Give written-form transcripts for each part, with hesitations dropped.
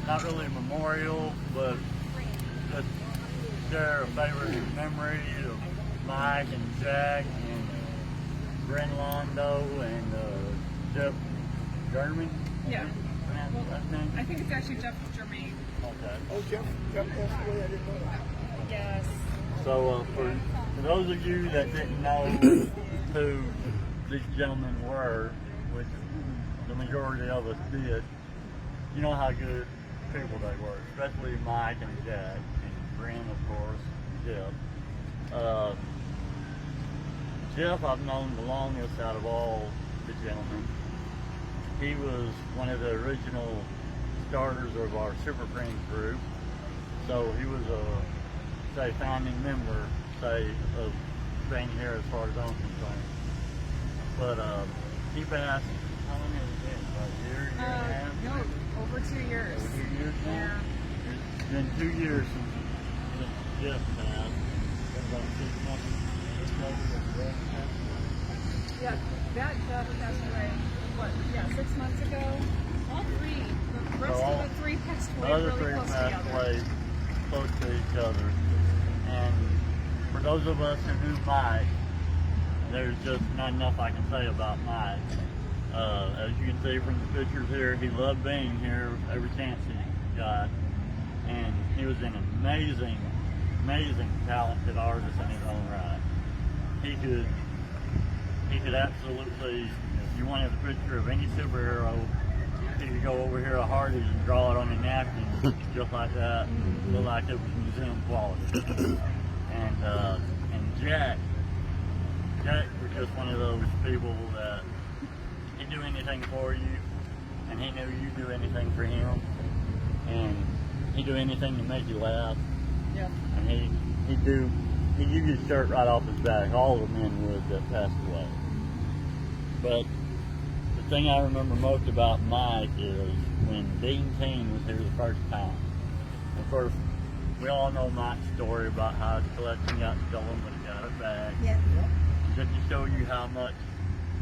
not really a memorial, but just share a favorite memory of Mike and Jack and Brent Londo and Jeff German. Yeah. Last name? I think it's actually Jeff Germain. Okay. Oh, Jeff passed away. I didn't know that. Yes. So for those of you that didn't know who these gentlemen were, which the majority of us did, you know how good people they were, especially Mike and Jack, and Brent, of course, Jeff. Jeff I've known the longest out of all the gentlemen. He was one of the original starters of our Super Friends group, so he was a founding member, of being here as far as I'm concerned. But he passed, how long has it been? About a year and a half? No, over 2 years. Over 2 years now? Yeah. It's been 2 years since Jeff passed. Been about 6 months. Yeah, that passed away, 6 months ago? All three. The rest of the three passed away The other really three close passed together. away close to each other. And for those of us who knew Mike, there's just not enough I can say about Mike. As you can see from the pictures here, he loved being here every chance he got. And he was an amazing, talented artist in his own right. He could absolutely, if you wanted a picture of any superhero, he could go over here at Hardee's and draw it on a napkin just like that, look like it was museum quality. And Jack was just one of those people that he'd do anything for you, and he knew you'd do anything for him, and he'd do anything to make you laugh. Yeah. And he'd give you a shirt right off his back. All the men would that passed away. But the thing I remember most about Mike is when Dean King was here the first time. Of course, we all know Mike's story about how his collection got stolen, but he got it back. Yeah. Just to show you how much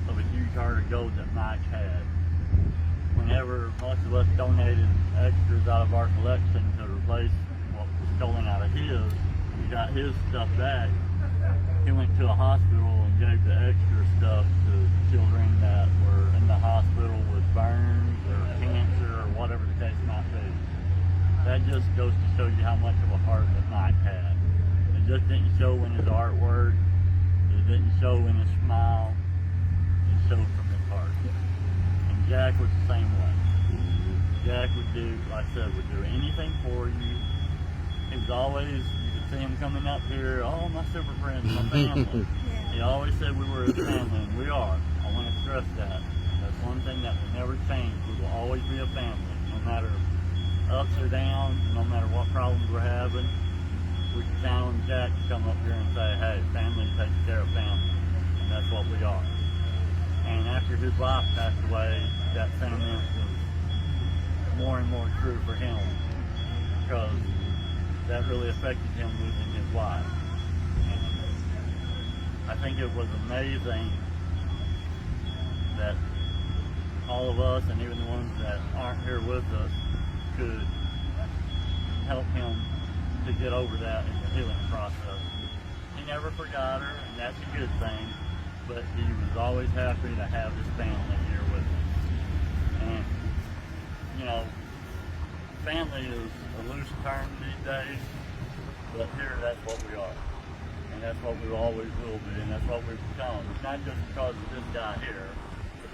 of a huge heart of gold that Mike had. Whenever most of us donated extras out of our collection to replace what was stolen out of his, he got his stuff back. He went to a hospital and gave the extra stuff to children that were in the hospital with burns or cancer or whatever the case might be. That just goes to show you how much of a heart that Mike had. It just didn't show in his artwork. It didn't show in his smile. It showed from his heart. And Jack was the same way. Jack would do, like I said, would do anything for you. He was always, you could see him coming up here, oh, my super friends, my family. He always said we were his family, and we are. I want to stress that. That's one thing that will never change. We will always be a family, no matter ups or downs, no matter what problems we're having. We can count on Jack to come up here and say, hey, family takes care of family, and that's what we are. And after his wife passed away, that sentiment was more and more true for him, because that really affected him losing his wife. And I think it was amazing that all of us, and even the ones that aren't here with us, could help him to get over that in the healing process. He never forgot her, and that's a good thing, but he was always happy to have his family here with him. And, you know, family is a loose term these days, but here that's what we are. And that's what we always will be, and that's what we've become. It's not just because of this guy here,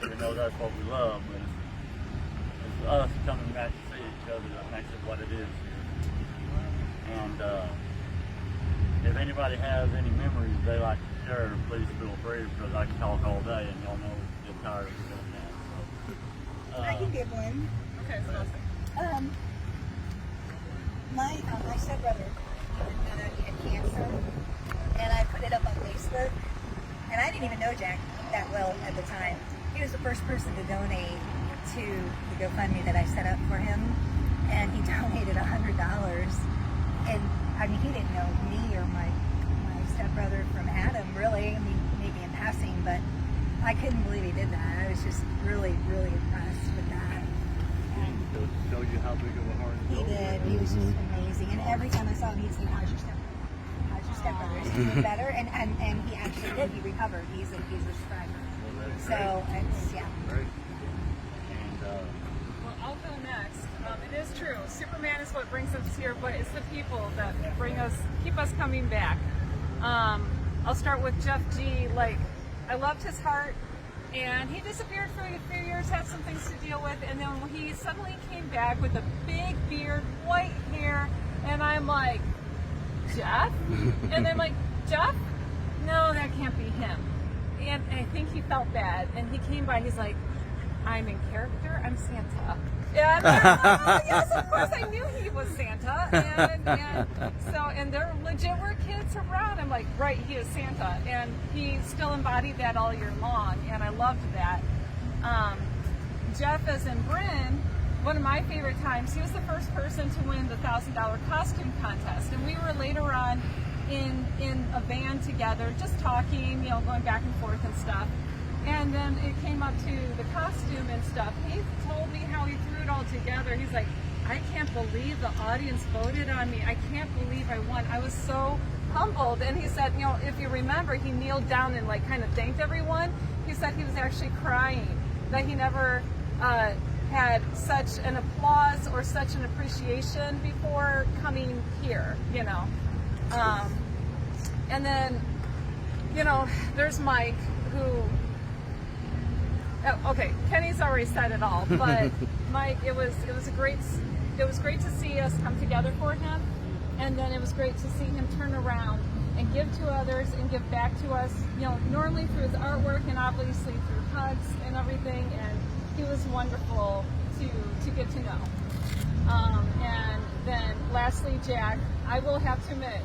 we know that's what we love, but it's us coming back to see each other that makes it what it is here. And if anybody has any memories they like to share, please feel free, because I can talk all day and y'all know we get tired of doing that. So, I can give one. Okay, so My stepbrother had cancer, and I put it up on Facebook, and I didn't even know Jack that well at the time. He was the first person to donate to the GoFundMe that I set up for him, and he donated $100. And I mean, he didn't know me or my stepbrother from Adam, really. I mean, maybe in passing, but I couldn't believe he did that. I was just really, really impressed with that. And to show you how big of a heart He did. He was just amazing. And every time I saw him, he'd say, "How's your stepbrother? How's your stepbrother? Is he doing better?" And he actually did. He recovered. He's a subscriber. So it's Great. And Well, I'll go next. It is true. Superman is what brings us here, but it's the people that keep us coming back. I'll start with Jeff G. Like, I loved his heart, and he disappeared for a few years, had some things to deal with, and then he suddenly came back with a big beard, white hair, and I'm like, Jeff? And I'm like, Jeff? No, that can't be him. And I think he felt bad, and he came by, he's like, I'm in character, I'm Santa. And yes, of course, I knew he was Santa. And there legit were kids around. I'm like, right, he is Santa. And he still embodied that all year long, and I loved that. Jeff, as in Bryn, one of my favorite times, he was the first person to win the $1,000 costume contest. And we were later on in a van together, just talking, going back and forth and stuff. And then it came up to the costume and stuff. He told me how he threw it all together. He's like, I can't believe the audience voted on me. I can't believe I won. I was so humbled. And he said, if you remember, he kneeled down and kind of thanked everyone. He said he was actually crying, that he never had such an applause or such an appreciation before coming here, And then, there's Mike, who... Oh, okay, Kenny's already said it all, but Mike, it was great to see us come together for him, and then it was great to see him turn around and give to others and give back to us, normally through his artwork and obviously through hugs and everything, and he was wonderful to get to know. And then lastly, Jack, I will have to admit,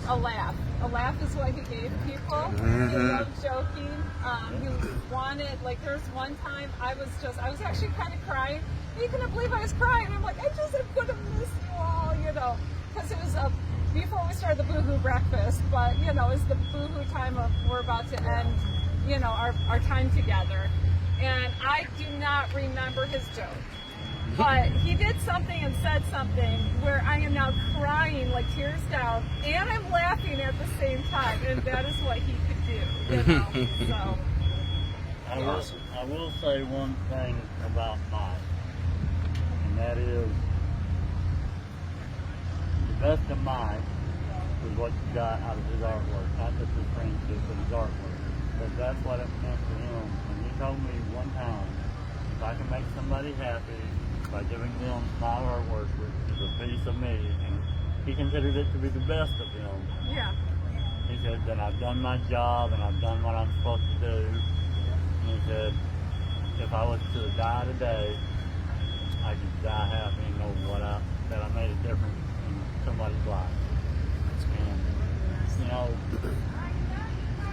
a laugh. A laugh is what he gave people. He loved joking. He wanted, there was one time I was actually kind of crying. You couldn't believe I was crying. I'm like, I'm going to miss you all, because it was before we started the Boohoo breakfast, but, it's the Boohoo time of we're about to end, our time together. And I do not remember his joke. But he did something and said something where I am now crying, tears down, and I'm laughing at the same time, and that is what he could do, So. I will say one thing about Mike, and that is the best of Mike is what you got out of his artwork, not just his friendship, but his artwork. But that's what it meant to him. And he told me one time, if I can make somebody happy by giving them my artwork, which is a piece of me, and he considered it to be the best of him. Yeah. He said that I've done my job and I've done what I'm supposed to do. And he said, if I was to die today, I could die happy and know that I made a difference in somebody's life. And,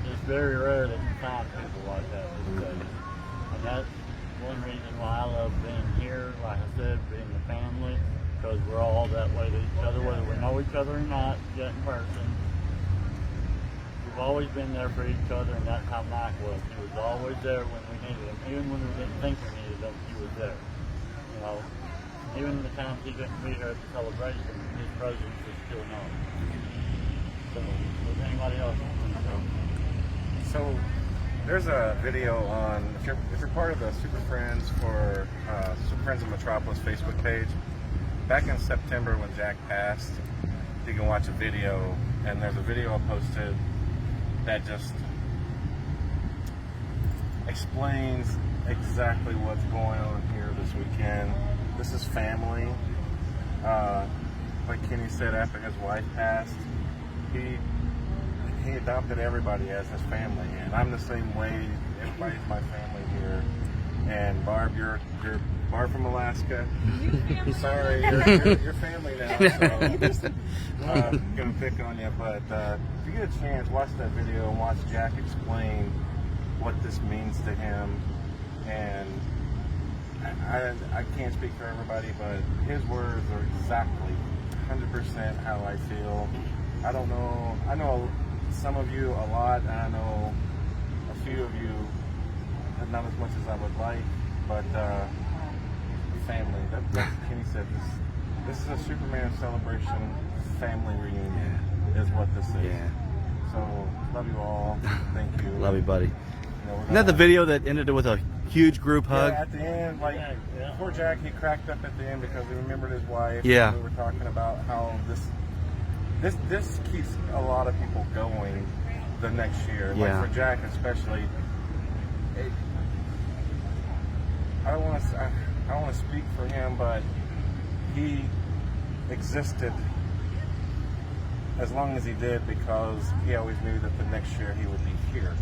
it's very rare that you find people like that these days. And that's one reason why I love being here, like I said, being a family, because we're all that way to each other, whether we know each other or not, yet in person. We've always been there for each other, and that's how Mike was. He was always there when we needed him. Even when we didn't think we needed him, he was there. Even the times he couldn't be here at the celebration, his presence was still known. So, does anybody else want to know? So, there's a video on, if you're part of the Super Friends of Metropolis Facebook page, back in September when Jack passed, you can watch a video, and there's a video I posted that just explains exactly what's going on here this weekend. This is family. Like Kenny said, after his wife passed, he adopted everybody as his family, and I'm the same way. Everybody's my family here. And Barb, you're Barb from Alaska. Sorry, you're family now. So I'm gonna pick on you, but if you get a chance, watch that video and watch Jack explain what this means to him. And I can't speak for everybody, but his words are exactly 100% how I feel. I don't know. I know some of you a lot, and I know a few of you not as much as I would like, but family. That's Kenny said. This is a Superman celebration, family reunion. Is what this is. Yeah. So love you all. Thank you. Love you, buddy. You know, we're Isn't that the gonna- video that ended with a huge group hug? Yeah, at the end, like Yeah. poor Jack, he cracked up at the end because he remembered his wife. Yeah. We were talking about how this keeps a lot of people going the next year. Yeah. Like for Jack especially. I don't want to speak for him, but he existed as long as he did because he always knew that the next year he would be here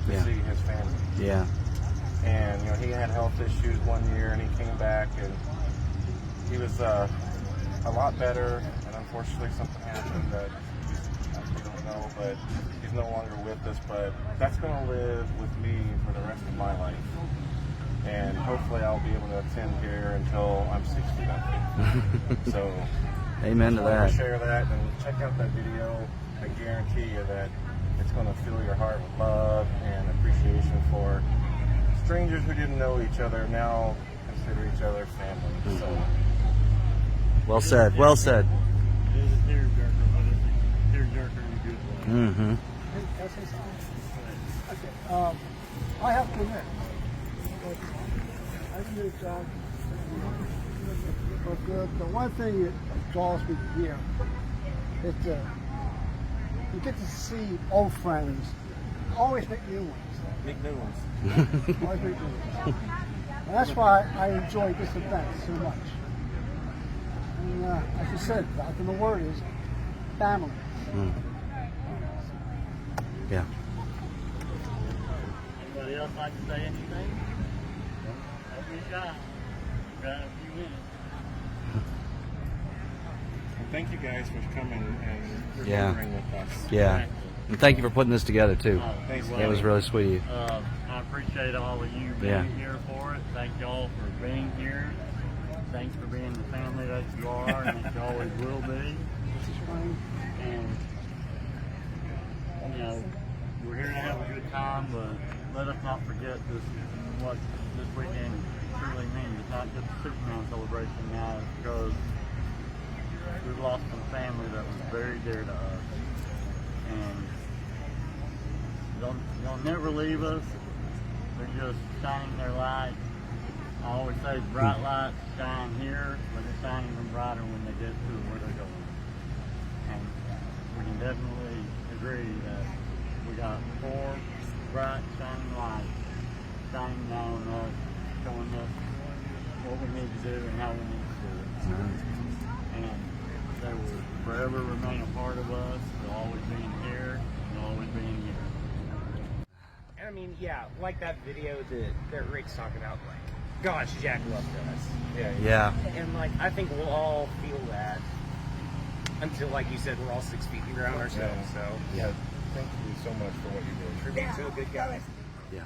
to Yeah. see his family. Yeah. And you know, he had health issues one year, and he came back, and he was a lot better. And unfortunately, something happened that we don't know. But he's no longer with us. But that's going to live with me for the rest of my life. And hopefully, I'll be able to attend here until I'm 60. So, Amen to I want that. to share that and check out that video. I guarantee you that it's going to fill your heart with love and appreciation for strangers who didn't know each other now consider each other family. So, Well said. Well said. It is a tearjerker, but it's a tearjerker in a good way. Mm-hmm. Hey, can I say something? Okay. I have to admit, I admit, John, but the one thing that draws me here is you get to see old friends, always make new ones. big new ones. Always make new ones. And that's why I enjoy this event so much. And as you said, the word is family. Mm. Yeah. Anybody else like to say anything? Don't be shy. We've got a few minutes. And thank you guys for coming and Yeah. remembering with us. Yeah. And thank you for putting this together too. Thanks, you're That was welcome. really sweet of you. I appreciate all of you being Yeah. here for it. Thank y'all for being here. Thanks for being the family that you are and that you always will be. And, you know, we're here to have a good time, but let us not forget what this weekend truly means. It's not just a Superman celebration now, it's because we've lost some family that was very dear to us. And they'll never leave us. They're just shining their light. I always say bright lights shine here, but they're shining even brighter when they get to where they're going. And we can definitely agree that we got 4 bright shining lights shining down on us, showing us what we need to do and how we need to do it. And they will forever remain a part of us. They'll always be in here. They'll always be in here. I mean, yeah, like that video that Rick's talking about, like, gosh, Jack loved us. Yeah. And, like, I think we'll all feel that until, like you said, we're all 6 feet in the ground ourselves, so. Yeah. Thank you so much for what you did. Tribute to a good guy. Yeah.